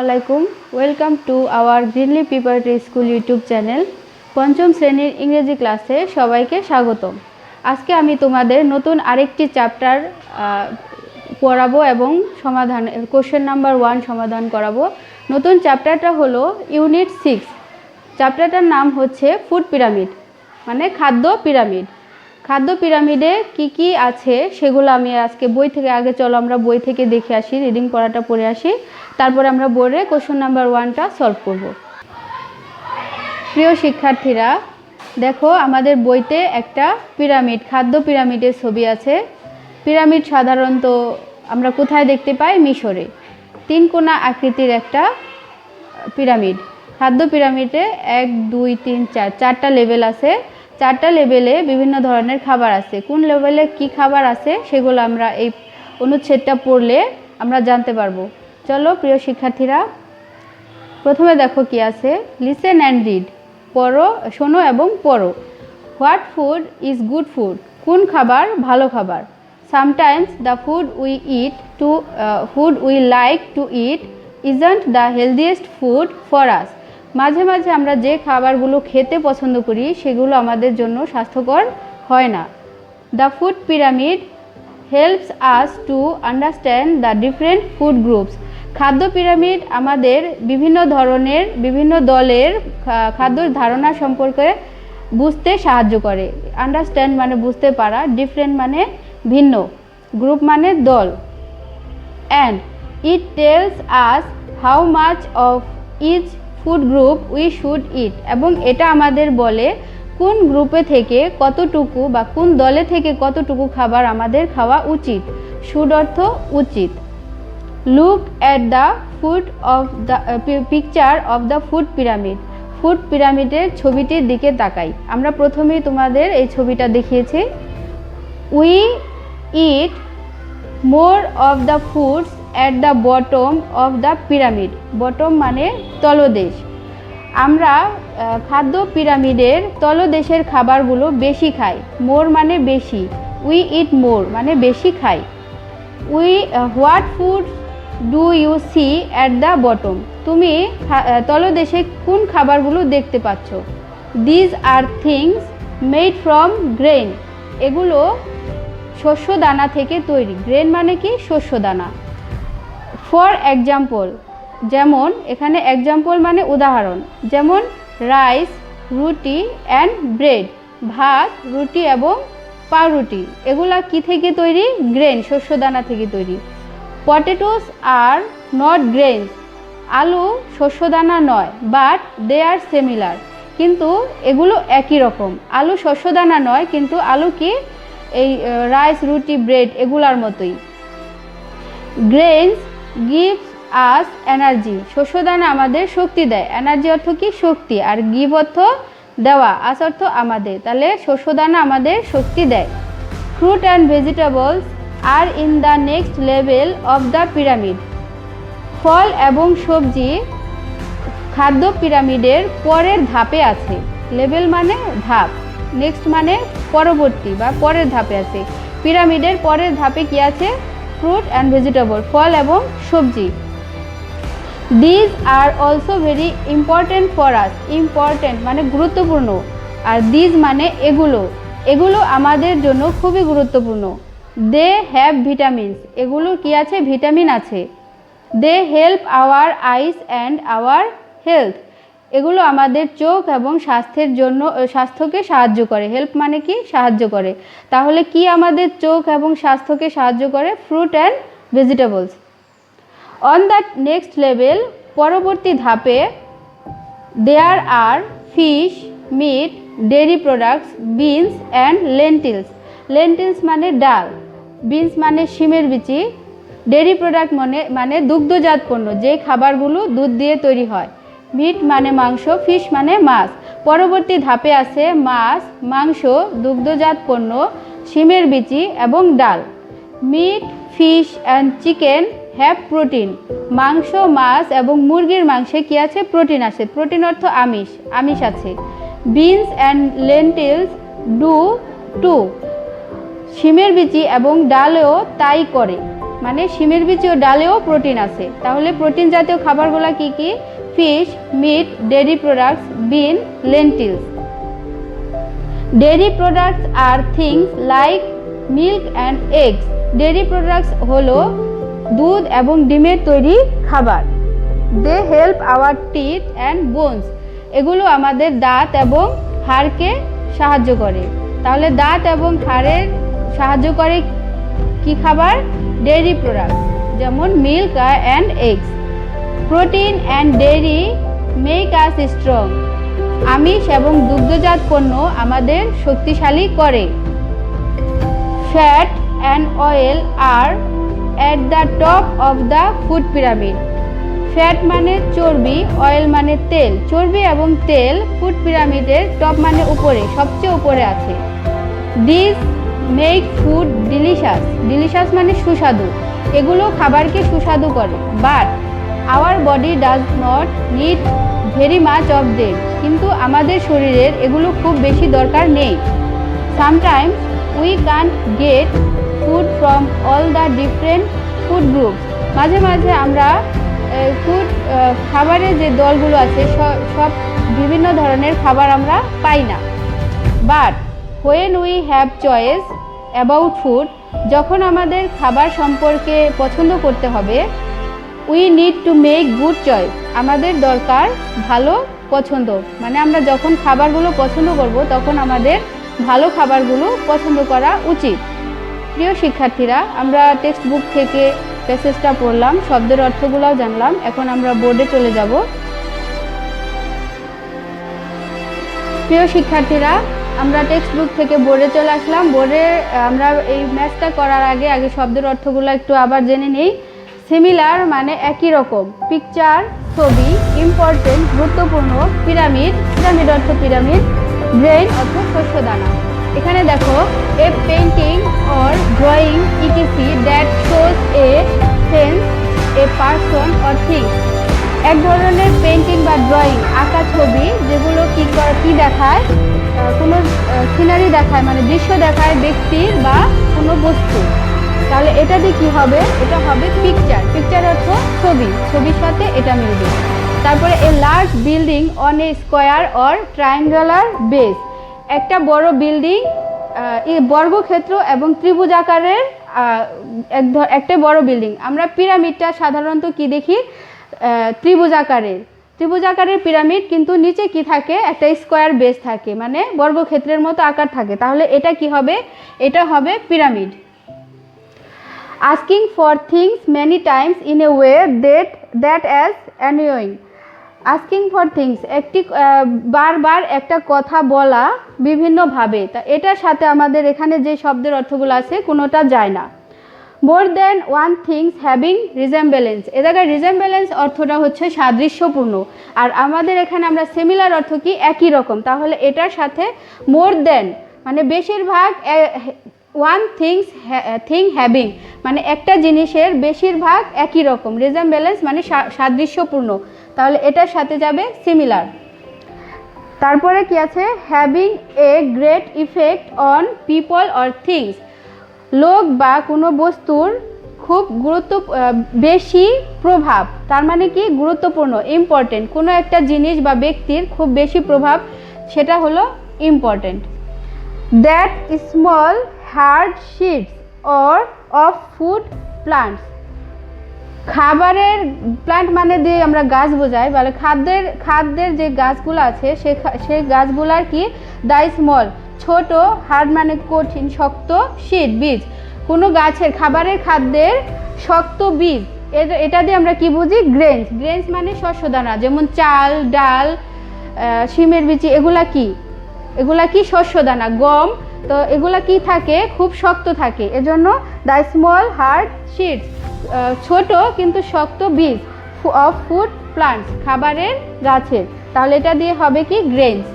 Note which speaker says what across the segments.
Speaker 1: আলাইকুম welcome to our Greenly preparatory school YouTube channel পঞ্চম শ্রেণীর ইংরেজি ক্লাসে সবাইকে স্বাগতম। আজকে আমি তোমাদের নতুন আরেকটি চ্যাপ্টার পড়াবো এবং সমাধান কোশ্চেন নাম্বার 1 সমাধান করাবো। নতুন চ্যাপ্টারটা হলো ইউনিট 6। চ্যাপ্টারটার নাম হচ্ছে ফুড পিরামিড, মানে খাদ্য পিরামিড। খাদ্য পিরামিডে কি কি আছে সেগুলো আমি আজকে বই থেকে চলো আমরা বই থেকে দেখে আসি, রিডিং পড়াটা পড়ে আসি, তারপরে আমরা বোর্ডে কোশ্চেন নাম্বার 1টা সলভ করব। প্রিয় শিক্ষার্থীরা, দেখো আমাদের বইতে একটা পিরামিড, খাদ্য পিরামিডের ছবি আছে। পিরামিড সাধারণত আমরা কোথায় দেখতে পাই? মিশরে। 3 কোণা আকৃতির একটা পিরামিড। খাদ্য পিরামিডে 1 2 3 4 4টা লেভেল আছে। 4টা লেভেলে বিভিন্ন ধরনের খাবার আছে। কোন লেভেলে কি খাবার আছে সেগুলো আমরা এই অনুচ্ছেদটা পড়লে আমরা জানতে পারবো। চলো প্রিয় শিক্ষার্থীরা, প্রথমে দেখো কি আছে। লিসেন অ্যান্ড রিড, পড়ো, শোনো এবং পড়ো। What food is good food, কোন খাবার ভালো খাবার। Sometimes the food we like to it isn't the healthiest food for us, মাঝে মাঝে আমরা যে খাবারগুলো খেতে পছন্দ করি সেগুলো আমাদের জন্য স্বাস্থ্যকর হয় না। The food pyramid helps us to understand the different food groups, খাদ্য পিরামিড আমাদের বিভিন্ন ধরনের বিভিন্ন দলের খাদ্যর ধারণা সম্পর্কে বুঝতে সাহায্য করে। আন্ডারস্ট্যান্ড মানে বুঝতে পারা, ডিফারেন্ট মানে ভিন্ন, গ্রুপ মানে দল। And it tells us how much of each food group we should eat, এবং এটা আমাদের বলে কোন গ্রুপে থেকে কতটুকু বা কোন দলে থেকে কতটুকু খাবার আমাদের খাওয়া উচিত। শুড অর্থ উচিত। Look at the food of the picture of the food pyramid, food পিরামিডের ছবিটির দিকে তাকাই। আমরা প্রথমেই তোমাদের এই ছবিটা দেখিয়েছি। We eat more of the foods at the bottom of the pyramid, bottom মানে তলদেশ। আমরা খাদ্য পিরামিডের তলদেশের খাবারগুলো বেশি খাই। মোর মানে বেশি, উই ইট মোর মানে বেশি খাই। What food do you see at the bottom, তুমি তলদেশে কোন খাবারগুলো দেখতে পাচ্ছ। These are things made from grain, এগুলো শস্য দানা থেকে তৈরি। গ্রেন মানে কি? শস্য দানা। ফর এক্সাম্পল, যেমন এখানে এক্সাম্পল মানে উদাহরণ, যেমন রাইস, রুটি অ্যান্ড ব্রেড, ভাত, রুটি এবং পাউরুটি, এগুলা কি থেকে তৈরি? গ্রেন, শস্য দানা থেকে তৈরি। পটেটোস আর নট গ্রেনস, আলু শস্য দানা নয়, বাট দে আর সিমিলার, কিন্তু এগুলো একই রকম। আলু শস্য দানা নয়, কিন্তু আলু কি? এই রাইস, রুটি, ব্রেড এগুলার মতোই। গ্রেনস গিভস আস এনার্জি, শস্যদানা আমাদের শক্তি দেয়। এনার্জি অর্থ কি? শক্তি। আর গিভ অর্থ দেওয়া, আস অর্থ আমাদের, তাহলে শস্যদানা আমাদের শক্তি দেয়। Fruit and vegetables are in the next level of the pyramid, ফল এবং সবজি খাদ্য পিরামিডের পরের ধাপে আছে। লেভেল মানে ধাপ, নেক্সট মানে পরবর্তী বা পরের ধাপে আছে। পিরামিডের পরের ধাপে কি আছে? ফ্রুট অ্যান্ড ভেজিটেবল, ফল এবং সবজি। These are also very important for us, important মানে গুরুত্বপূর্ণ, আর দিজ মানে এগুলো, এগুলো আমাদের জন্য খুবই গুরুত্বপূর্ণ। দে হ্যাভ ভিটামিনস, এগুলো কি আছে? ভিটামিন আছে। They help our eyes and our health, এগুলো আমাদের চোখ এবং স্বাস্থ্যকে সাহায্য করে। হেল্প মানে কি? সাহায্য করে। তাহলে কি আমাদের চোখ এবং স্বাস্থ্যকে সাহায্য করে? Fruit and vegetables. On the next level, পরবর্তী ধাপে, there are fish, meat, dairy products, beans and lentils, lentils মানে ডাল, বিনস মানে শিমের বিচি, ডেয়ারি প্রোডাক্ট মানে দুগ্ধজাত পণ্য, যে খাবারগুলো দুধ দিয়ে তৈরি হয়। মিট মানে মাংস, ফিশ মানে মাছ। পরবর্তী ধাপে আছে মাছ, মাংস, দুগ্ধজাত পণ্য, শিমের বিচি এবং ডাল। Meat, fish and chicken have protein, মাংস, মাছ এবং মুরগির মাংসে কি আছে? প্রোটিন আছে। প্রোটিন অর্থ আমিষ, আমিষ আছে। Beans and lentils do to, শিমের বিচি এবং ডালেও তাই করে। মানে শিমের বিচি ও ডালেও প্রোটিন আছে। তাহলে প্রোটিন জাতীয় খাবারগুলো কি কি? Fish, meat, dairy products, bean, lentils. Dairy products are things like milk and eggs. Dairy products হলো দুধ এবং ডিমের তৈরি খাবার। They help our teeth and bones. এগুলো আমাদের দাঁত এবং হাড়কে সাহায্য করে। তাহলে দাঁত এবং হাড়ের সাহায্য করে কি খাবার? ডেয়ারি প্রোডাক্ট, যেমন milk and eggs. Protein and dairy make us strong. আমিষ এবং দুগ্ধজাত পণ্য আমাদের শক্তিশালী করে। Fat and oil are at the top of the food pyramid. Fat মানে চর্বি, অয়েল মানে তেল। চর্বি এবং তেল ফুড পিরামিডের টপ মানে উপরে, সবচেয়ে উপরে আছে। This make food delicious. Delicious মানে সুস্বাদু। এগুলো খাবারকে সুস্বাদু করে। But our body does not need very much of them. কিন্তু আমাদের শরীরের এগুলো খুব বেশি দরকার নেই। Sometimes we can't get food from all the different food groups. মাঝে মাঝে আমরা খাবারের যে দলগুলো আছে সব বিভিন্ন ধরনের খাবার আমরা পাই না। But when we have choice about food, যখন আমাদের খাবার সম্পর্কে পছন্দ করতে হবে, we need to make good choice. আমাদের দরকার ভালো পছন্দ, মানে আমরা যখন খাবারগুলো পছন্দ করব তখন আমাদের ভালো খাবারগুলো পছন্দ করা উচিত। প্রিয় শিক্ষার্থীরা, আমরা টেক্সট বুক থেকে প্যাসেজটা পড়লাম, শব্দের অর্থগুলোও জানলাম। এখন আমরা বোর্ডে চলে যাব। প্রিয় শিক্ষার্থীরা, আমরা টেক্সট বুক থেকে বোর্ডে চলে আসলাম। বোর্ডে আমরা এই ম্যাথটা করার আগে শব্দের অর্থগুলো একটু আবার জেনে নেই। সিমিলার মানে একই রকম, পিকচার ছবি, ইম্পর্টেন্ট গুরুত্বপূর্ণ, পিরামিড পিরামিড অর্থ পিরামিড, ব্রেইন অর্থ শস্যদানা। এখানে দেখো, a painting or drawing etc that shows a sense, a person or thing. এক ধরনের পেইন্টিং বা ড্রয়িং, আঁকা ছবি, যেগুলো কি দেখায়? কোনো সিনারি দেখায়, মানে দৃশ্য দেখায় ব্যক্তির বা কোনো বস্তু। তাহলে এটা দিয়ে কী হবে? এটা হবে পিকচার। পিকচার অর্থ ছবি, ছবির সাথে এটা মিলবে। তারপরে a large building on a square or triangular base. একটা বড় বিল্ডিং বর্গক্ষেত্র এবং ত্রিভুজ আকারের একটা বড় বিল্ডিং। আমরা পিরামিডটা সাধারণত কি দেখি? ত্রিভুজ আকারের পিরামিড, কিন্তু নিচে কি থাকে? একটা স্কোয়ার বেস থাকে, মানে বর্গক্ষেত্রের মতো আকার থাকে। তাহলে এটা কি হবে? এটা হবে pyramid. Asking for things many Times in a way that as annoying. Asking for things, বারবার একটা কথা বলা বিভিন্নভাবে। তা এটার সাথে আমাদের এখানে যে শব্দের অর্থগুলো আছে কোনোটা যায় না। More than one things having resemblance. এ জায়গায় রিজেম্বলেন্স অর্থটা হচ্ছে সাদৃশ্যপূর্ণ, আর আমাদের এখানে আমরা সিমিলার অর্থ কি? একই রকম। তাহলে এটার সাথে মোর দ্যান মানে বেশিরভাগ, ওয়ান থিং হ্যাভিং মানে একটা জিনিসের বেশিরভাগ একই রকম, রিজেম্বলেন্স মানে সাদৃশ্যপূর্ণ, তাহলে এটার সাথে যাবে সিমিলার। তারপরে কি আছে? Having a great effect on people or things. লোক বা কোনো বস্তুর খুব বেশি প্রভাব, তার মানে কি? গুরুত্বপূর্ণ, ইম্পর্টেন্ট। কোনো একটা জিনিস বা ব্যক্তির খুব বেশি প্রভাব, সেটা হলো important. That small hard seeds or of food plants. খাবারের প্লান্ট মানে দিয়ে আমরা গাছ বোঝাই, বলে খাদ্যের যে গাছগুলো আছে সেই গাছগুলার কি? দ্য স্মল ছোট, হার্ড মানে কঠিন, শক্ত, সিড বীজ। কোনো গাছের খাদ্যের শক্ত বীজ, এটা দিয়ে আমরা কি বুঝি? গ্রেনস। গ্রেনস মানে শস্যদানা, যেমন চাল, ডাল, শিমের বিচি, এগুলা কি? শস্যদানা। গম, তো এগুলা কি থাকে? খুব শক্ত থাকে, এজন্য দ্য স্মল হার্ড সিডস, ছোট কিন্তু শক্ত বীজ, অফ ফুড প্লান্টস, খাবারের গাছের। তাহলে এটা দিয়ে হবে কি? গ্রেনস।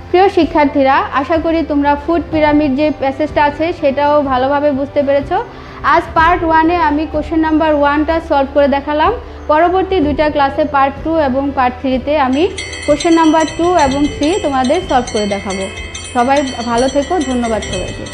Speaker 1: প্রিয় শিক্ষার্থীরা, আশা করি তোমরা ফুড পিরামিড যে প্যাসেজটা আছে সেটাও ভালোভাবে বুঝতে পেরেছো। আজ পার্ট 1-এ আমি কোশ্চেন নাম্বার 1টা সলভ করে দেখালাম। পরবর্তী 2টা ক্লাসে পার্ট 2 এবং পার্ট 3-তে আমি কোশ্চেন নাম্বার 2 এবং 3 তোমাদের সলভ করে দেখাবো। সবাই ভালো থেকো, ধন্যবাদ সবাইকে।